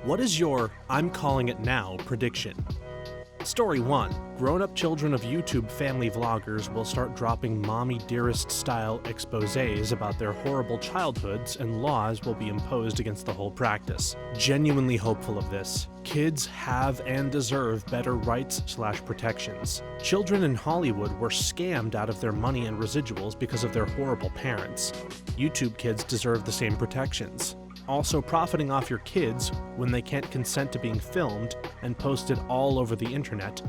What is your "I'm calling it now" prediction? Story 1. Grown-up children of YouTube family vloggers will start dropping mommy dearest style exposés about their horrible childhoods, and laws will be imposed against the whole practice. Genuinely hopeful of this. Kids have and deserve better rights/protections. Children in Hollywood were scammed out of their money and residuals because of their horrible parents. YouTube kids deserve the same protections. Also, profiting off your kids when they can't consent to being filmed and posted all over the internet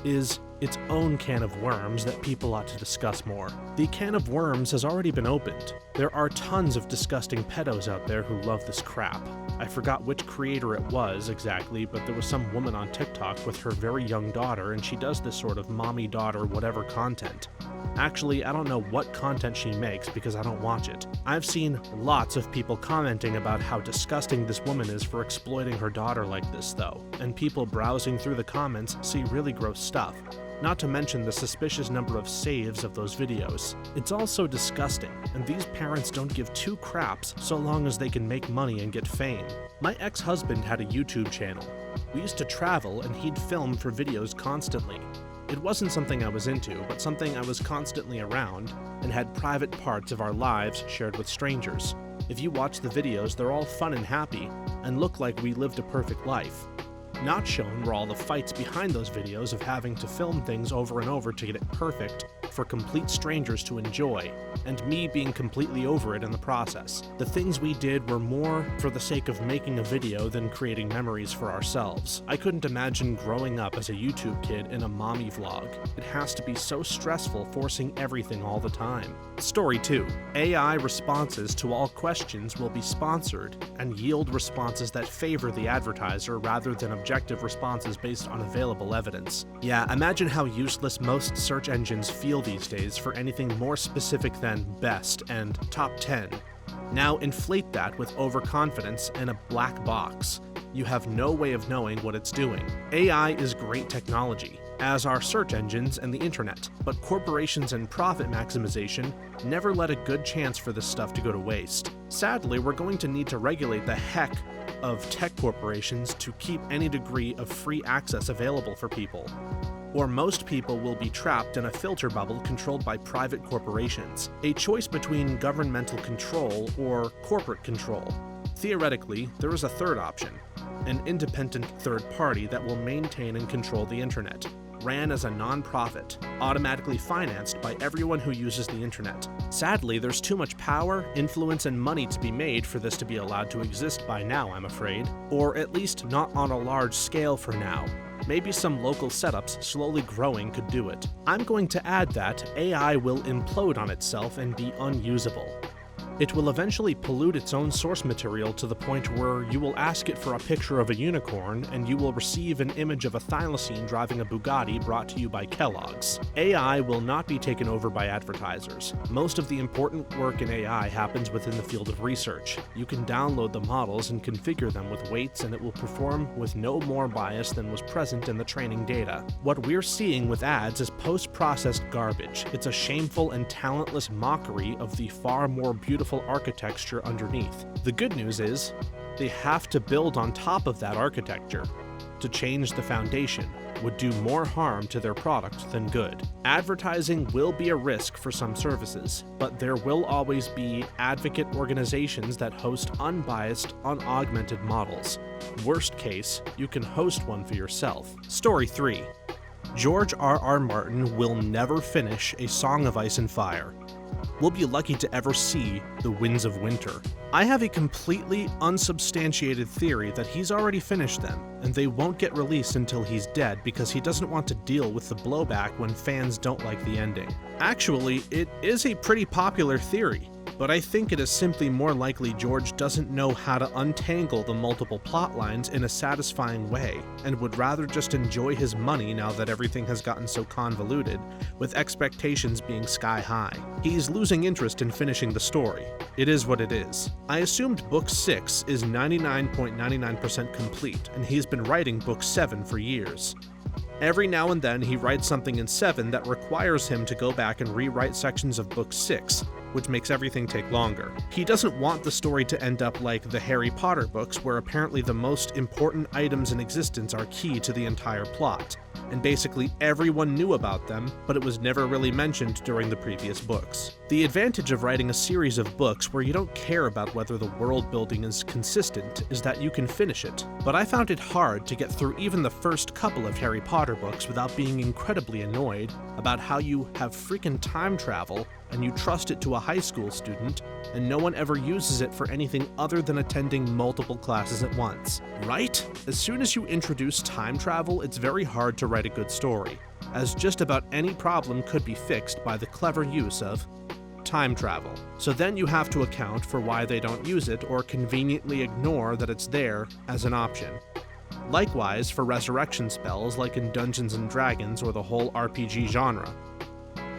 is its own can of worms that people ought to discuss more. The can of worms has already been opened. There are tons of disgusting pedos out there who love this crap. I forgot which creator it was exactly, but there was some woman on TikTok with her very young daughter, and she does this sort of mommy-daughter whatever content. Actually, I don't know what content she makes because I don't watch it. I've seen lots of people commenting about how disgusting this woman is for exploiting her daughter like this though, and people browsing through the comments see really gross stuff. Not to mention the suspicious number of saves of those videos. It's all so disgusting, and these parents don't give two craps so long as they can make money and get fame. My ex-husband had a YouTube channel. We used to travel and he'd film for videos constantly. It wasn't something I was into, but something I was constantly around, and had private parts of our lives shared with strangers. If you watch the videos, they're all fun and happy, and look like we lived a perfect life. Not shown were all the fights behind those videos of having to film things over and over to get it perfect for complete strangers to enjoy, and me being completely over it in the process. The things we did were more for the sake of making a video than creating memories for ourselves. I couldn't imagine growing up as a YouTube kid in a mommy vlog. It has to be so stressful forcing everything all the time. Story 2. AI responses to all questions will be sponsored and yield responses that favor the advertiser rather than objective responses based on available evidence. Yeah, imagine how useless most search engines feel these days for anything more specific than best and top 10. Now inflate that with overconfidence and a black box. You have no way of knowing what it's doing. AI is great technology, as are search engines and the internet, but corporations and profit maximization never let a good chance for this stuff to go to waste. Sadly, we're going to need to regulate the heck of tech corporations to keep any degree of free access available for people, or most people will be trapped in a filter bubble controlled by private corporations. A choice between governmental control or corporate control. Theoretically, there is a third option, an independent third party that will maintain and control the internet, ran as a non-profit, automatically financed by everyone who uses the internet. Sadly, there's too much power, influence, and money to be made for this to be allowed to exist by now, I'm afraid. Or at least not on a large scale for now. Maybe some local setups slowly growing could do it. I'm going to add that AI will implode on itself and be unusable. It will eventually pollute its own source material to the point where you will ask it for a picture of a unicorn and you will receive an image of a thylacine driving a Bugatti brought to you by Kellogg's. AI will not be taken over by advertisers. Most of the important work in AI happens within the field of research. You can download the models and configure them with weights, and it will perform with no more bias than was present in the training data. What we're seeing with ads is post-processed garbage. It's a shameful and talentless mockery of the far more beautiful architecture underneath. The good news is, they have to build on top of that architecture. To change the foundation would do more harm to their product than good. Advertising will be a risk for some services, but there will always be advocate organizations that host unbiased, unaugmented models. Worst case, you can host one for yourself. Story 3. George R.R. Martin will never finish A Song of Ice and Fire. We'll be lucky to ever see The Winds of Winter. I have a completely unsubstantiated theory that he's already finished them, and they won't get released until he's dead because he doesn't want to deal with the blowback when fans don't like the ending. Actually, it is a pretty popular theory, but I think it is simply more likely George doesn't know how to untangle the multiple plot lines in a satisfying way, and would rather just enjoy his money now that everything has gotten so convoluted, with expectations being sky high. He's losing interest in finishing the story. It is what it is. I assumed Book 6 is 99.99% complete, and he's been writing Book 7 for years. Every now and then he writes something in 7 that requires him to go back and rewrite sections of Book 6, which makes everything take longer. He doesn't want the story to end up like the Harry Potter books, where apparently the most important items in existence are key to the entire plot, and basically everyone knew about them, but it was never really mentioned during the previous books. The advantage of writing a series of books where you don't care about whether the world building is consistent is that you can finish it. But I found it hard to get through even the first couple of Harry Potter books without being incredibly annoyed about how you have freaking time travel and you trust it to a high school student, and no one ever uses it for anything other than attending multiple classes at once. Right? As soon as you introduce time travel, it's very hard to write a good story, as just about any problem could be fixed by the clever use of time travel. So then you have to account for why they don't use it or conveniently ignore that it's there as an option. Likewise for resurrection spells like in Dungeons & Dragons or the whole RPG genre.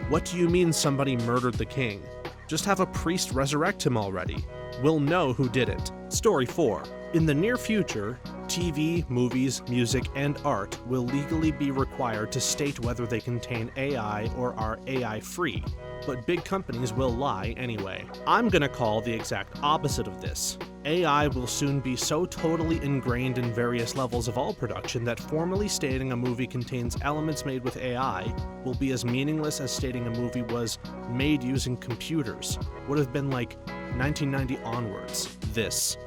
What do you mean somebody murdered the king? Just have a priest resurrect him already. We'll know who did it. Story 4. In the near future, TV, movies, music, and art will legally be required to state whether they contain AI or are AI-free, but big companies will lie anyway. I'm gonna call the exact opposite of this. AI will soon be so totally ingrained in various levels of all production that formally stating a movie contains elements made with AI will be as meaningless as stating a movie was made using computers. Would have been like 1990 onwards. This.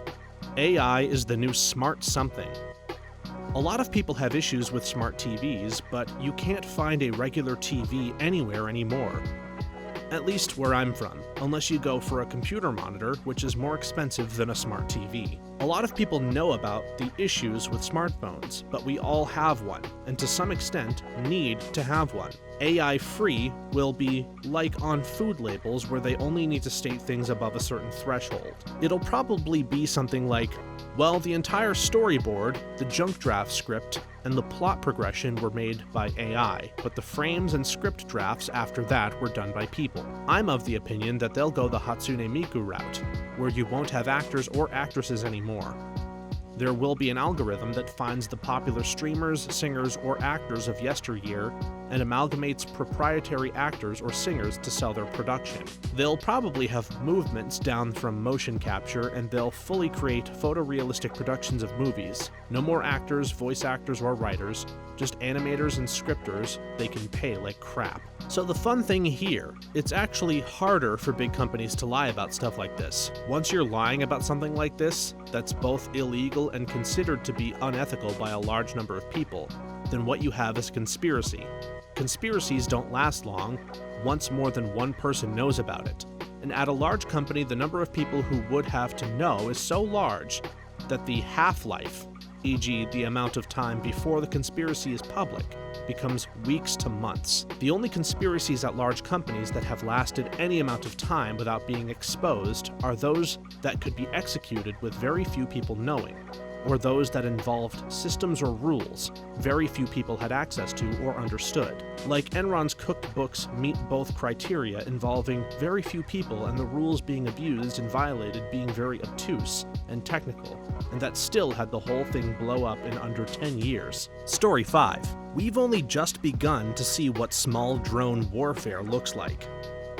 AI is the new smart something. A lot of people have issues with smart TVs, but you can't find a regular TV anywhere anymore. At least where I'm from, unless you go for a computer monitor, which is more expensive than a smart TV. A lot of people know about the issues with smartphones, but we all have one, and to some extent need to have one. AI-free will be like on food labels where they only need to state things above a certain threshold. It'll probably be something like, well, the entire storyboard, the junk draft script, and the plot progression were made by AI, but the frames and script drafts after that were done by people. I'm of the opinion that they'll go the Hatsune Miku route, where you won't have actors or actresses anymore. There will be an algorithm that finds the popular streamers, singers, or actors of yesteryear and amalgamates proprietary actors or singers to sell their production. They'll probably have movements down from motion capture, and they'll fully create photorealistic productions of movies. No more actors, voice actors, or writers, just animators and scripters they can pay like crap. So the fun thing here, it's actually harder for big companies to lie about stuff like this. Once you're lying about something like this, that's both illegal and considered to be unethical by a large number of people, then what you have is conspiracy. Conspiracies don't last long once more than one person knows about it. And at a large company, the number of people who would have to know is so large that the half-life, e.g. the amount of time before the conspiracy is public, becomes weeks to months. The only conspiracies at large companies that have lasted any amount of time without being exposed are those that could be executed with very few people knowing, or those that involved systems or rules very few people had access to or understood. Like Enron's cooked books meet both criteria involving very few people and the rules being abused and violated being very obtuse and technical, and that still had the whole thing blow up in under 10 years. Story 5. We've only just begun to see what small drone warfare looks like.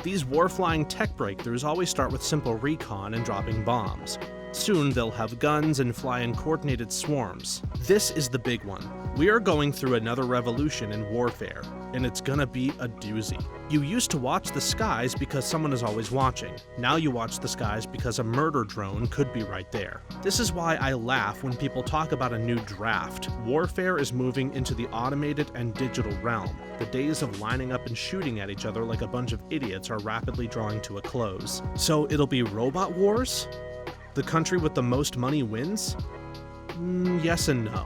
These war-flying tech breakthroughs always start with simple recon and dropping bombs. Soon they'll have guns and fly in coordinated swarms. This is the big one. We are going through another revolution in warfare, and it's gonna be a doozy. You used to watch the skies because someone is always watching. Now you watch the skies because a murder drone could be right there. This is why I laugh when people talk about a new draft. Warfare is moving into the automated and digital realm. The days of lining up and shooting at each other like a bunch of idiots are rapidly drawing to a close. So it'll be robot wars? The country with the most money wins? Yes and no.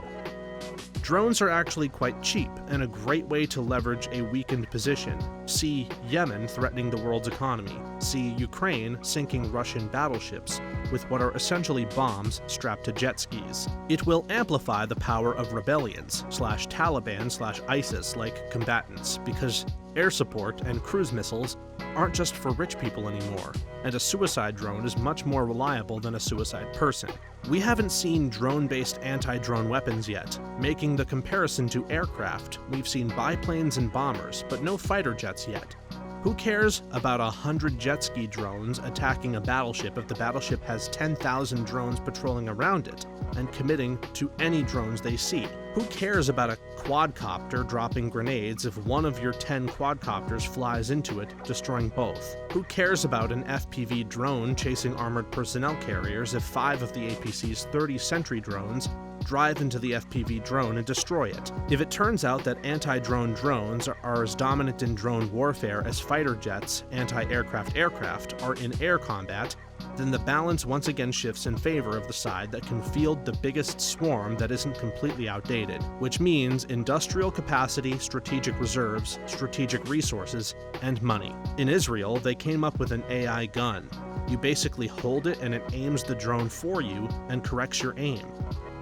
Drones are actually quite cheap and a great way to leverage a weakened position. See Yemen threatening the world's economy. See Ukraine sinking Russian battleships with what are essentially bombs strapped to jet skis. It will amplify the power of rebellions /Taliban/ISIS like combatants, because air support and cruise missiles aren't just for rich people anymore, and a suicide drone is much more reliable than a suicide person. We haven't seen drone-based anti-drone weapons yet. Making the comparison to aircraft, we've seen biplanes and bombers, but no fighter jets yet. Who cares about 100 jet ski drones attacking a battleship if the battleship has 10,000 drones patrolling around it and committing to any drones they see? Who cares about a quadcopter dropping grenades if one of your 10 quadcopters flies into it, destroying both? Who cares about an FPV drone chasing armored personnel carriers if 5 of the APC's 30 sentry drones drive into the FPV drone and destroy it? If it turns out that anti-drone drones are as dominant in drone warfare as fighter jets, anti-aircraft aircraft are in air combat, then the balance once again shifts in favor of the side that can field the biggest swarm that isn't completely outdated, which means industrial capacity, strategic reserves, strategic resources, and money. In Israel, they came up with an AI gun. You basically hold it and it aims the drone for you and corrects your aim.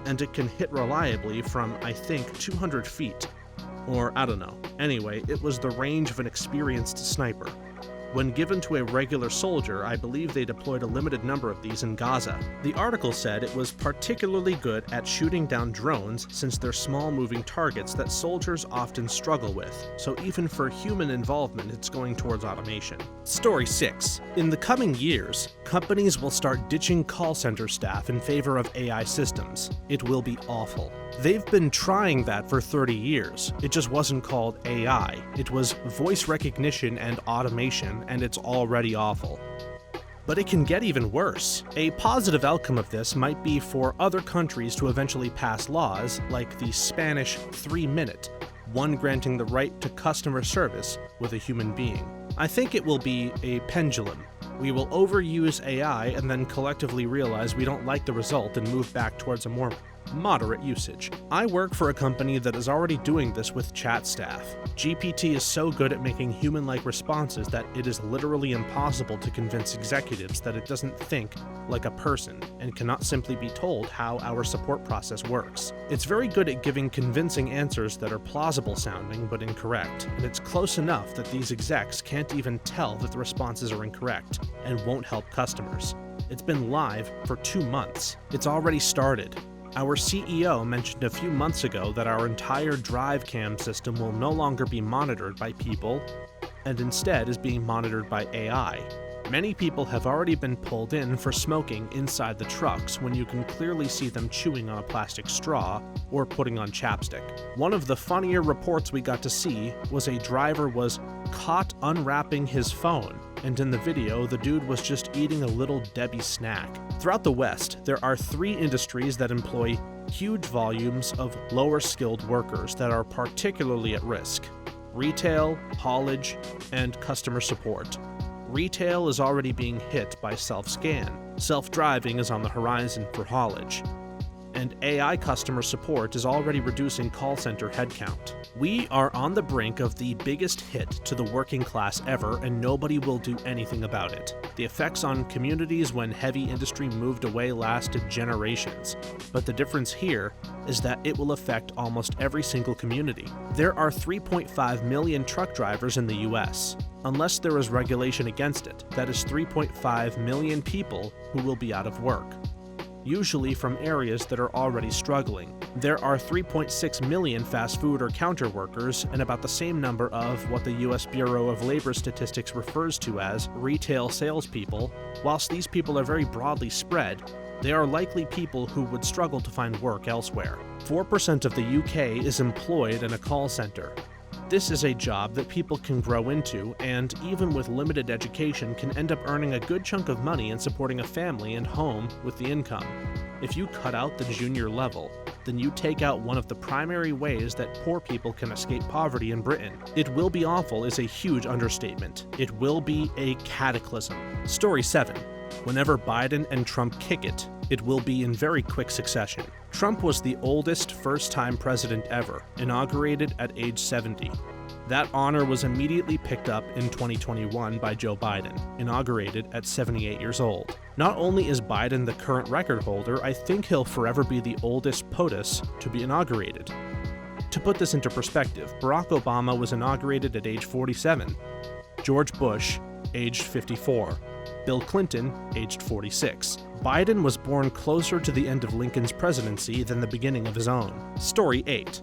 And it can hit reliably from, I think, 200 feet. Or, I don't know. Anyway, it was the range of an experienced sniper. When given to a regular soldier, I believe they deployed a limited number of these in Gaza. The article said it was particularly good at shooting down drones since they're small moving targets that soldiers often struggle with, so even for human involvement it's going towards automation. Story 6. In the coming years, companies will start ditching call center staff in favor of AI systems. It will be awful. They've been trying that for 30 years. It just wasn't called AI. It was voice recognition and automation, and it's already awful. But it can get even worse. A positive outcome of this might be for other countries to eventually pass laws, like the Spanish 3-minute, one granting the right to customer service with a human being. I think it will be a pendulum. We will overuse AI and then collectively realize we don't like the result and move back towards a more moderate usage. I work for a company that is already doing this with chat staff. GPT is so good at making human-like responses that it is literally impossible to convince executives that it doesn't think like a person and cannot simply be told how our support process works. It's very good at giving convincing answers that are plausible sounding but incorrect, and it's close enough that these execs can't even tell that the responses are incorrect and won't help customers. It's been live for 2 months. It's already started. Our CEO mentioned a few months ago that our entire drive cam system will no longer be monitored by people and instead is being monitored by AI. Many people have already been pulled in for smoking inside the trucks when you can clearly see them chewing on a plastic straw or putting on chapstick. One of the funnier reports we got to see was a driver was caught unwrapping his phone, and in the video, the dude was just eating a little Debbie snack. Throughout the West, there are 3 industries that employ huge volumes of lower-skilled workers that are particularly at risk: retail, haulage, and customer support. Retail is already being hit by self-scan. Self-driving is on the horizon for haulage. And AI customer support is already reducing call center headcount. We are on the brink of the biggest hit to the working class ever, and nobody will do anything about it. The effects on communities when heavy industry moved away lasted generations, but the difference here is that it will affect almost every single community. There are 3.5 million truck drivers in the US. Unless there is regulation against it, that is 3.5 million people who will be out of work, usually from areas that are already struggling. There are 3.6 million fast food or counter workers and about the same number of what the US Bureau of Labor Statistics refers to as retail salespeople. Whilst these people are very broadly spread, they are likely people who would struggle to find work elsewhere. 4% of the UK is employed in a call center. This is a job that people can grow into and, even with limited education, can end up earning a good chunk of money and supporting a family and home with the income. If you cut out the junior level, then you take out one of the primary ways that poor people can escape poverty in Britain. It will be awful is a huge understatement. It will be a cataclysm. Story 7. Whenever Biden and Trump kick it, it will be in very quick succession. Trump was the oldest first-time president ever, inaugurated at age 70. That honor was immediately picked up in 2021 by Joe Biden, inaugurated at 78 years old. Not only is Biden the current record holder, I think he'll forever be the oldest POTUS to be inaugurated. To put this into perspective, Barack Obama was inaugurated at age 47, George Bush, aged 54, Bill Clinton, aged 46. Biden was born closer to the end of Lincoln's presidency than the beginning of his own. Story 8.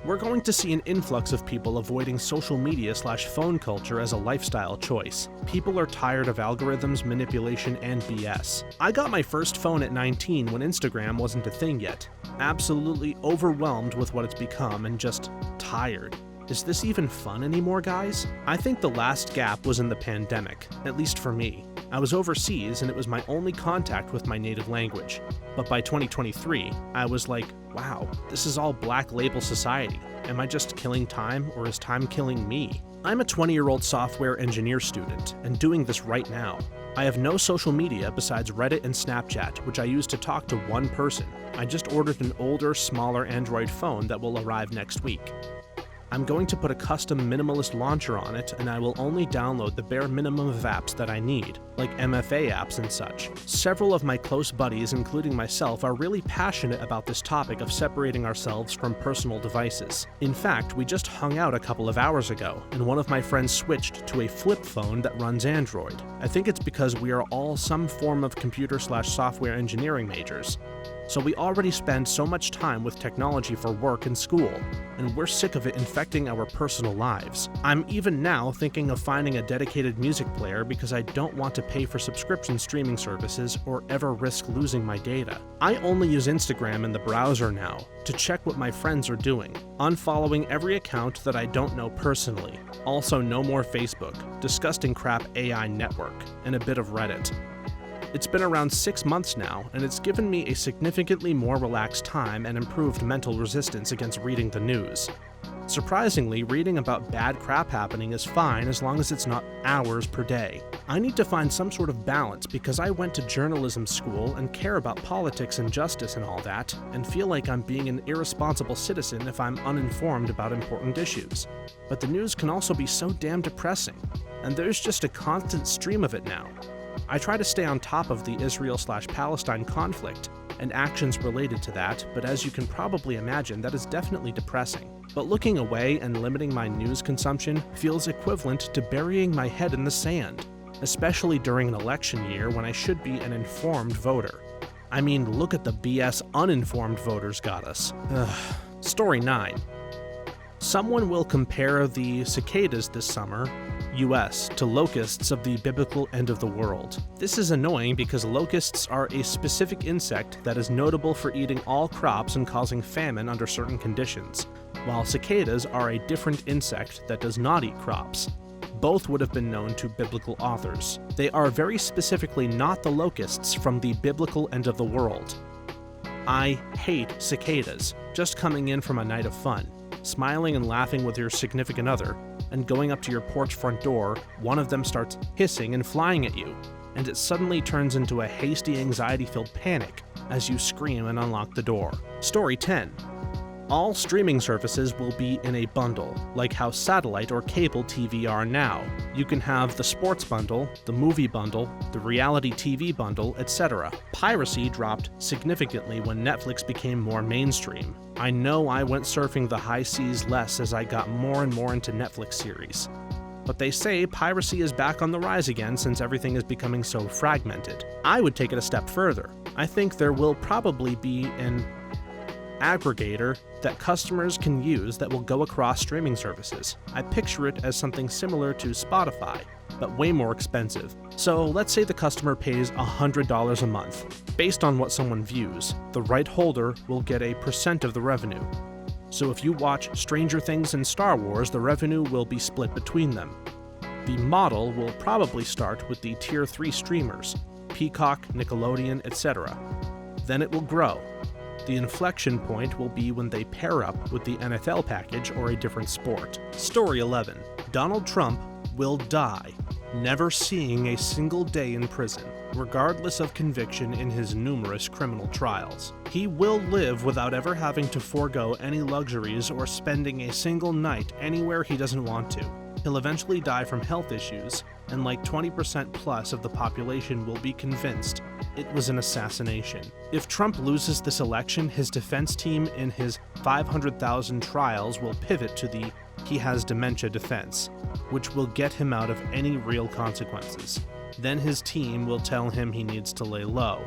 We're going to see an influx of people avoiding social media/phone culture as a lifestyle choice. People are tired of algorithms, manipulation, and BS. I got my first phone at 19 when Instagram wasn't a thing yet. Absolutely overwhelmed with what it's become and just tired. Is this even fun anymore, guys? I think the last gap was in the pandemic, at least for me. I was overseas and it was my only contact with my native language. But by 2023, I was like, wow, this is all black label society. Am I just killing time, or is time killing me? I'm a 20-year-old software engineer student and doing this right now. I have no social media besides Reddit and Snapchat, which I use to talk to one person. I just ordered an older, smaller Android phone that will arrive next week. I'm going to put a custom minimalist launcher on it, and I will only download the bare minimum of apps that I need, like MFA apps and such. Several of my close buddies, including myself, are really passionate about this topic of separating ourselves from personal devices. In fact, we just hung out a couple of hours ago, and one of my friends switched to a flip phone that runs Android. I think it's because we are all some form of computer/software engineering majors. So we already spend so much time with technology for work and school, and we're sick of it infecting our personal lives. I'm even now thinking of finding a dedicated music player because I don't want to pay for subscription streaming services or ever risk losing my data. I only use Instagram in the browser now to check what my friends are doing, unfollowing every account that I don't know personally. Also, no more Facebook, disgusting crap AI network, and a bit of Reddit. It's been around 6 months now, and it's given me a significantly more relaxed time and improved mental resistance against reading the news. Surprisingly, reading about bad crap happening is fine as long as it's not hours per day. I need to find some sort of balance because I went to journalism school and care about politics and justice and all that, and feel like I'm being an irresponsible citizen if I'm uninformed about important issues. But the news can also be so damn depressing, and there's just a constant stream of it now. I try to stay on top of the Israel/Palestine conflict and actions related to that, but as you can probably imagine, that is definitely depressing. But looking away and limiting my news consumption feels equivalent to burying my head in the sand, especially during an election year when I should be an informed voter. I mean, look at the BS uninformed voters got us. Story 9. Someone will compare the cicadas this summer, US, to locusts of the biblical end of the world. This is annoying because locusts are a specific insect that is notable for eating all crops and causing famine under certain conditions, while cicadas are a different insect that does not eat crops. Both would have been known to biblical authors. They are very specifically not the locusts from the biblical end of the world. I hate cicadas, just coming in from a night of fun, smiling and laughing with your significant other, and going up to your porch front door, one of them starts hissing and flying at you, and it suddenly turns into a hasty, anxiety-filled panic as you scream and unlock the door. Story 10. All streaming services will be in a bundle, like how satellite or cable TV are now. You can have the sports bundle, the movie bundle, the reality TV bundle, etc. Piracy dropped significantly when Netflix became more mainstream. I know I went surfing the high seas less as I got more and more into Netflix series. But they say piracy is back on the rise again since everything is becoming so fragmented. I would take it a step further. I think there will probably be an aggregator that customers can use that will go across streaming services. I picture it as something similar to Spotify, but way more expensive. So let's say the customer pays $100 a month. Based on what someone views, the right holder will get a % of the revenue. So if you watch Stranger Things and Star Wars, the revenue will be split between them. The model will probably start with the Tier 3 streamers, Peacock, Nickelodeon, etc. Then it will grow. The inflection point will be when they pair up with the NFL package or a different sport. Story 11. Donald Trump will die, never seeing a single day in prison, regardless of conviction in his numerous criminal trials. He will live without ever having to forego any luxuries or spending a single night anywhere he doesn't want to. He'll eventually die from health issues, and like 20% plus of the population will be convinced it was an assassination. If Trump loses this election, his defense team in his 500,000 trials will pivot to the "he has dementia" defense, which will get him out of any real consequences. Then his team will tell him he needs to lay low.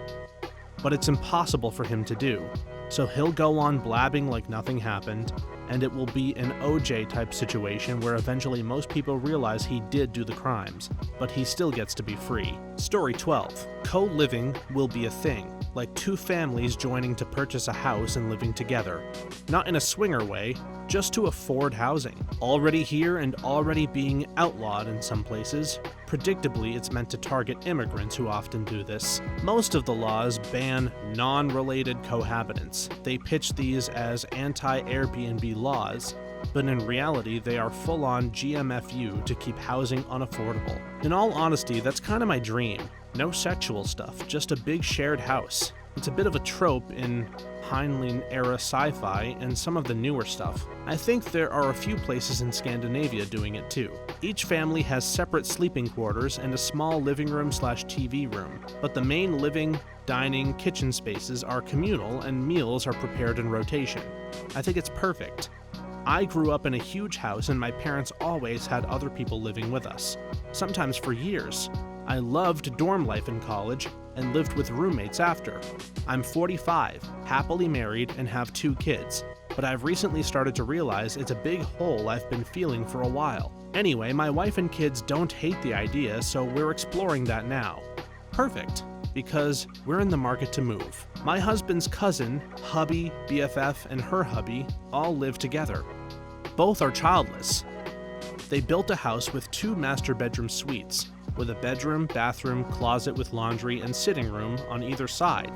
But it's impossible for him to do, so he'll go on blabbing like nothing happened, and it will be an OJ type situation where eventually most people realize he did do the crimes, but he still gets to be free. Story 12. Co-living will be a thing, like two families joining to purchase a house and living together. Not in a swinger way, just to afford housing. Already here and already being outlawed in some places. Predictably, it's meant to target immigrants who often do this. Most of the laws ban non-related cohabitants. They pitch these as anti-Airbnb laws, but in reality, they are full-on GMFU to keep housing unaffordable. In all honesty, that's kind of my dream. No sexual stuff, just a big shared house. It's a bit of a trope in Heinlein-era sci-fi and some of the newer stuff. I think there are a few places in Scandinavia doing it too. Each family has separate sleeping quarters and a small living room/TV room, but the main living, dining, kitchen spaces are communal and meals are prepared in rotation. I think it's perfect. I grew up in a huge house and my parents always had other people living with us, sometimes for years. I loved dorm life in college and lived with roommates after. I'm 45, happily married, and have 2 kids, but I've recently started to realize it's a big hole I've been feeling for a while. Anyway, my wife and kids don't hate the idea, so we're exploring that now. Perfect, because we're in the market to move. My husband's cousin, hubby, BFF, and her hubby all live together. Both are childless. They built a house with 2 master bedroom suites, with a bedroom, bathroom, closet with laundry, and sitting room on either side.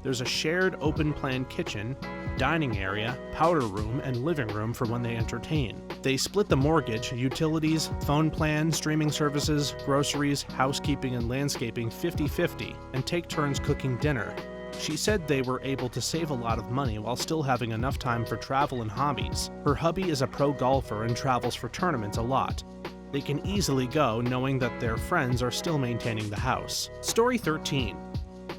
There's a shared open-plan kitchen, dining area, powder room, and living room for when they entertain. They split the mortgage, utilities, phone plan, streaming services, groceries, housekeeping, and landscaping 50-50, and take turns cooking dinner. She said they were able to save a lot of money while still having enough time for travel and hobbies. Her hubby is a pro golfer and travels for tournaments a lot. They can easily go knowing that their friends are still maintaining the house. Story 13.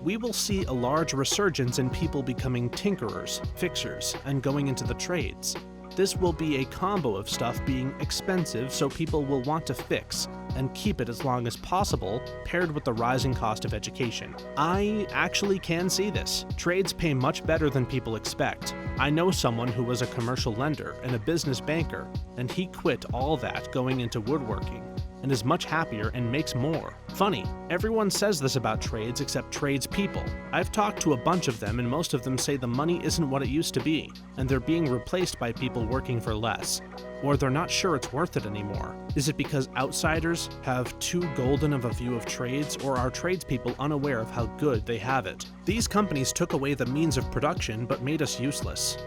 We will see a large resurgence in people becoming tinkerers, fixers, and going into the trades. This will be a combo of stuff being expensive, so people will want to fix and keep it as long as possible, paired with the rising cost of education. I actually can see this. Trades pay much better than people expect. I know someone who was a commercial lender and a business banker, and he quit all that going into woodworking, and is much happier and makes more. Funny, everyone says this about trades except tradespeople. I've talked to a bunch of them and most of them say the money isn't what it used to be, and they're being replaced by people working for less. Or they're not sure it's worth it anymore. Is it because outsiders have too golden of a view of trades, or are tradespeople unaware of how good they have it? These companies took away the means of production but made us useless.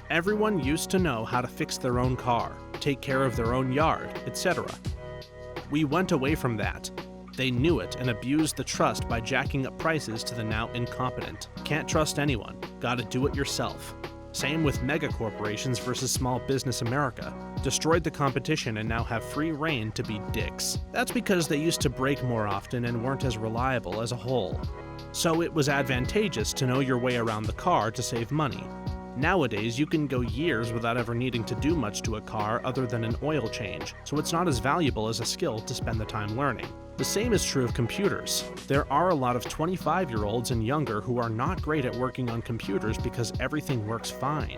Everyone used to know how to fix their own car, take care of their own yard, etc. We went away from that. They knew it and abused the trust by jacking up prices to the now incompetent. Can't trust anyone. Gotta do it yourself. Same with mega corporations versus small business America. Destroyed the competition and now have free reign to be dicks. That's because they used to break more often and weren't as reliable as a whole. So it was advantageous to know your way around the car to save money. Nowadays, you can go years without ever needing to do much to a car other than an oil change, so it's not as valuable as a skill to spend the time learning. The same is true of computers. There are a lot of 25-year-olds and younger who are not great at working on computers because everything works fine.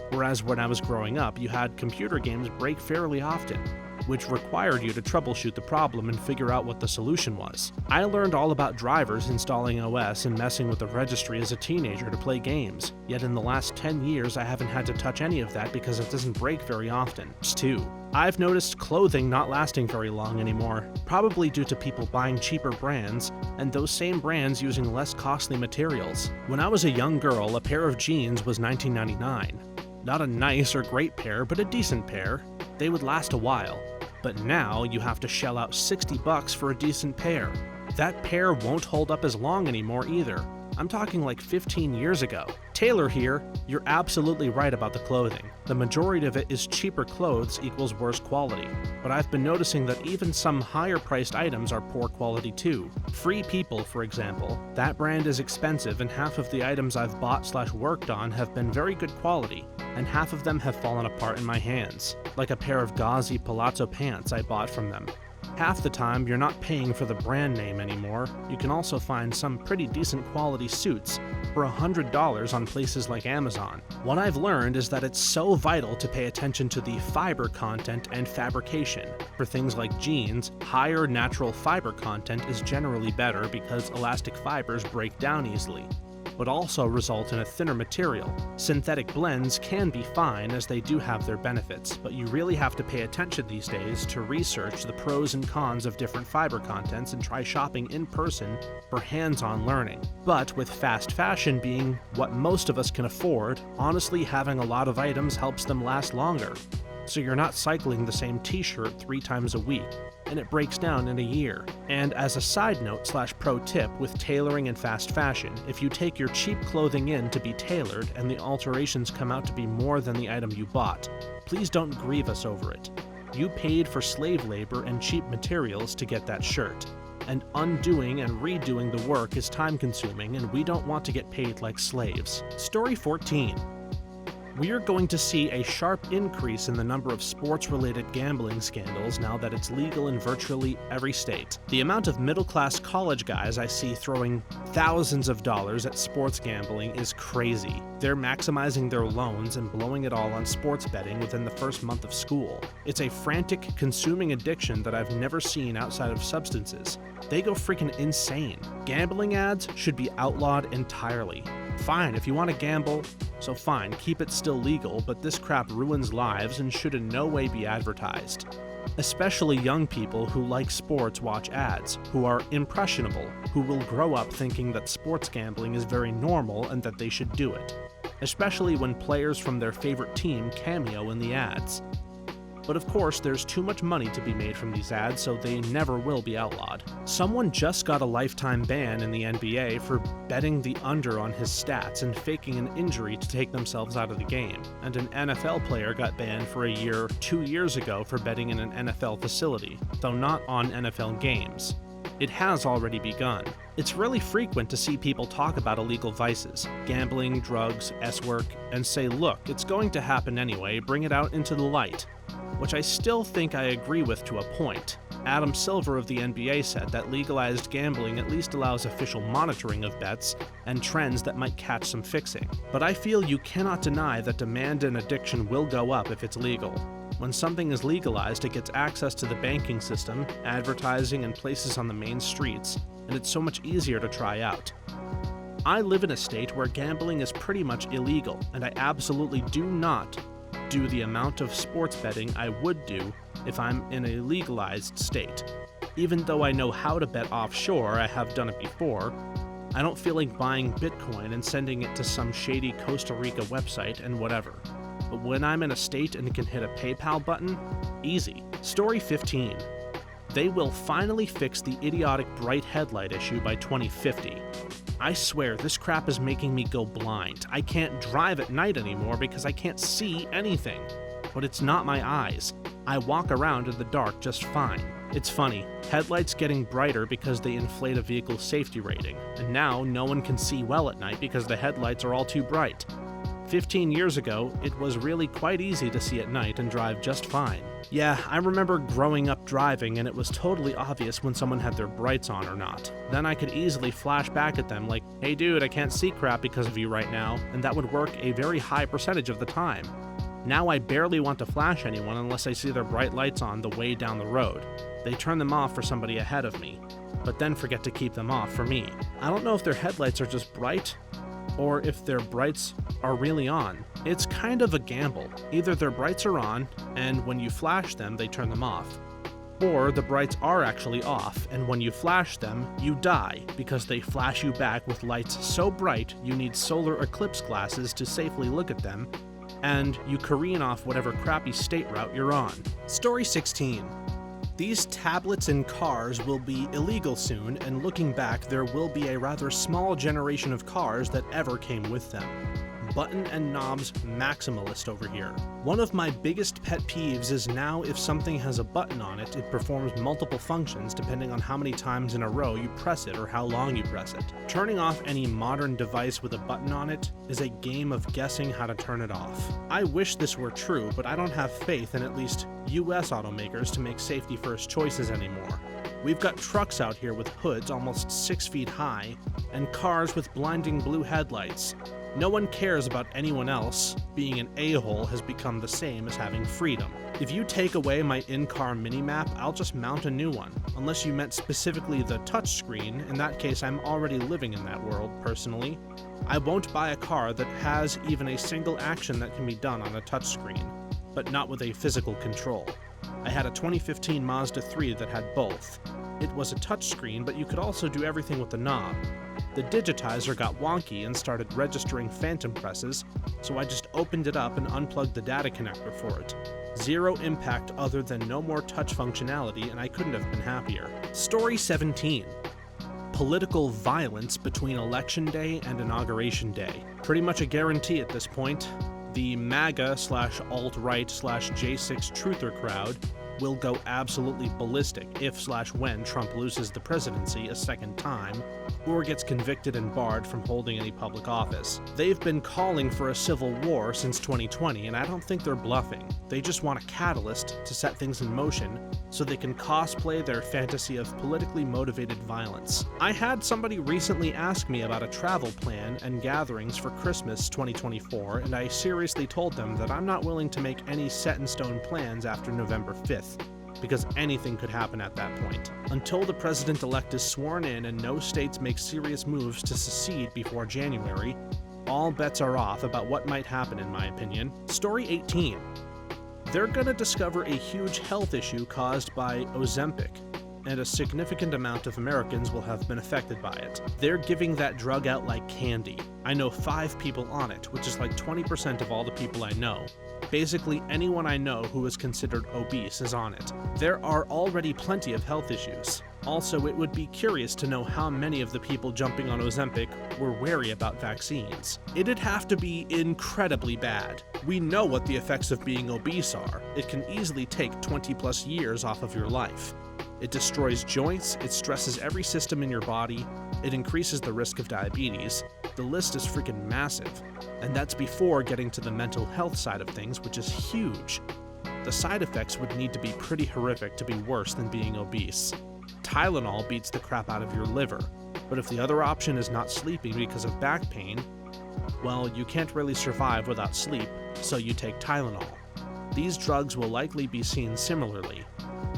Whereas when I was growing up, you had computer games break fairly often, which required you to troubleshoot the problem and figure out what the solution was. I learned all about drivers, installing OS, and messing with the registry as a teenager to play games, yet in the last 10 years I haven't had to touch any of that because it doesn't break very often. It's 2. I've noticed clothing not lasting very long anymore, probably due to people buying cheaper brands, and those same brands using less costly materials. When I was a young girl, a pair of jeans was $19.99. Not a nice or great pair, but a decent pair. They would last a while. But now you have to shell out $60 for a decent pair. That pair won't hold up as long anymore either. I'm talking like 15 years ago. Taylor here, you're absolutely right about the clothing. The majority of it is cheaper clothes equals worse quality. But I've been noticing that even some higher priced items are poor quality too. Free People, for example. That brand is expensive and half of the items I've bought/worked on have been very good quality, and half of them have fallen apart in my hands. Like a pair of gauzy palazzo pants I bought from them. Half the time, you're not paying for the brand name anymore. You can also find some pretty decent quality suits for $100 on places like Amazon. What I've learned is that it's so vital to pay attention to the fiber content and fabrication. For things like jeans, higher natural fiber content is generally better because elastic fibers break down easily, but also result in a thinner material. Synthetic blends can be fine as they do have their benefits, but you really have to pay attention these days to research the pros and cons of different fiber contents and try shopping in person for hands-on learning. But with fast fashion being what most of us can afford, honestly having a lot of items helps them last longer. So you're not cycling the same t-shirt 3 times a week, and it breaks down in a year. And as a side note / pro tip with tailoring and fast fashion, if you take your cheap clothing in to be tailored and the alterations come out to be more than the item you bought, please don't grieve us over it. You paid for slave labor and cheap materials to get that shirt, and undoing and redoing the work is time consuming, and we don't want to get paid like slaves. Story 14. We are going to see a sharp increase in the number of sports-related gambling scandals now that it's legal in virtually every state. The amount of middle-class college guys I see throwing thousands of dollars at sports gambling is crazy. They're maximizing their loans and blowing it all on sports betting within the first month of school. It's a frantic, consuming addiction that I've never seen outside of substances. They go freaking insane. Gambling ads should be outlawed entirely. Fine, if you want to gamble, so fine, keep it still legal, but this crap ruins lives and should in no way be advertised. Especially young people who like sports watch ads, who are impressionable, who will grow up thinking that sports gambling is very normal and that they should do it. Especially when players from their favorite team cameo in the ads. But of course, there's too much money to be made from these ads, so they never will be outlawed. Someone just got a lifetime ban in the NBA for betting the under on his stats and faking an injury to take themselves out of the game. And an NFL player got banned for a year 2 years ago for betting in an NFL facility, though not on NFL games. It has already begun. It's really frequent to see people talk about illegal vices, gambling, drugs, S-work, and say, look, it's going to happen anyway, bring it out into the light. Which I still think I agree with to a point. Adam Silver of the NBA said that legalized gambling at least allows official monitoring of bets and trends that might catch some fixing. But I feel you cannot deny that demand and addiction will go up if it's legal. When something is legalized, it gets access to the banking system, advertising, and places on the main streets, and it's so much easier to try out. I live in a state where gambling is pretty much illegal, and I absolutely do not do the amount of sports betting I would do if I'm in a legalized state. Even though I know how to bet offshore, I have done it before, I don't feel like buying Bitcoin and sending it to some shady Costa Rica website and whatever. But when I'm in a state and can hit a PayPal button, easy. Story 15. They will finally fix the idiotic bright headlight issue by 2050. I swear, this crap is making me go blind. I can't drive at night anymore because I can't see anything. But it's not my eyes. I walk around in the dark just fine. It's funny, headlights getting brighter because they inflate a vehicle's safety rating, and now no one can see well at night because the headlights are all too bright. 15 years ago, it was really quite easy to see at night and drive just fine. Yeah, I remember growing up driving and it was totally obvious when someone had their brights on or not. Then I could easily flash back at them like, hey dude, I can't see crap because of you right now, and that would work a very high percentage of the time. Now I barely want to flash anyone unless I see their bright lights on the way down the road. They turn them off for somebody ahead of me, but then forget to keep them off for me. I don't know if their headlights are just bright, or if their brights are really on. It's kind of a gamble. Either their brights are on, and when you flash them, they turn them off. Or the brights are actually off, and when you flash them, you die, because they flash you back with lights so bright you need solar eclipse glasses to safely look at them, and you careen off whatever crappy state route you're on. Story 16. These tablets in cars will be illegal soon, and looking back, there will be a rather small generation of cars that ever came with them. button and knobs maximalist over here. One of my biggest pet peeves is now if something has a button on it, it performs multiple functions depending on how many times in a row you press it or how long you press it. Turning off any modern device with a button on it is a game of guessing how to turn it off. I wish this were true, but I don't have faith in at least US automakers to make safety first choices anymore. We've got trucks out here with hoods almost 6 feet high, and cars with blinding blue headlights. No one cares about anyone else. Being an a-hole has become the same as having freedom. If you take away my in-car minimap, I'll just mount a new one. Unless you meant specifically the touchscreen, in that case I'm already living in that world, personally. I won't buy a car that has even a single action that can be done on a touchscreen, but not with a physical control. I had a 2015 Mazda 3 that had both. It was a touchscreen, but you could also do everything with the knob. The digitizer got wonky and started registering phantom presses, so I just opened it up and unplugged the data connector for it. Zero impact other than no more touch functionality, and I couldn't have been happier. Story 17. Political violence between Election Day and Inauguration Day. Pretty much a guarantee at this point. The MAGA/alt-right/J6 truther crowd will go absolutely ballistic if/when Trump loses the presidency a second time or gets convicted and barred from holding any public office. They've been calling for a civil war since 2020, and I don't think they're bluffing. They just want a catalyst to set things in motion so they can cosplay their fantasy of politically motivated violence. I had somebody recently ask me about a travel plan and gatherings for Christmas 2024, and I seriously told them that I'm not willing to make any set-in-stone plans after November 5th, because anything could happen at that point. Until the president-elect is sworn in and no states make serious moves to secede before January, all bets are off about what might happen, in my opinion. Story 18. They're gonna discover a huge health issue caused by Ozempic, and a significant amount of Americans will have been affected by it. They're giving that drug out like candy. I know 5 people on it, which is like 20% of all the people I know. Basically, anyone I know who is considered obese is on it. There are already plenty of health issues. Also, it would be curious to know how many of the people jumping on Ozempic were wary about vaccines. It'd have to be incredibly bad. We know what the effects of being obese are. It can easily take 20+ years off of your life. It destroys joints, it stresses every system in your body, it increases the risk of diabetes. The list is freaking massive. And that's before getting to the mental health side of things, which is huge. The side effects would need to be pretty horrific to be worse than being obese. Tylenol beats the crap out of your liver, but if the other option is not sleeping because of back pain, well, you can't really survive without sleep, so you take Tylenol. These drugs will likely be seen similarly.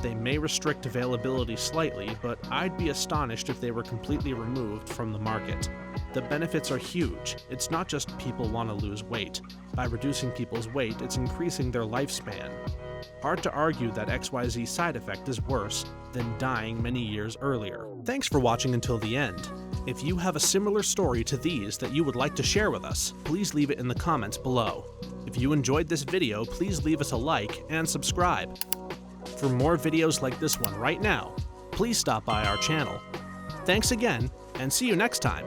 They may restrict availability slightly, but I'd be astonished if they were completely removed from the market. The benefits are huge. It's not just people want to lose weight. By reducing people's weight, it's increasing their lifespan. Hard to argue that XYZ side effect is worse than dying many years earlier. Thanks for watching until the end. If you have a similar story to these that you would like to share with us, please leave it in the comments below. If you enjoyed this video, please leave us a like and subscribe. For more videos like this one right now, please stop by our channel. Thanks again, and see you next time.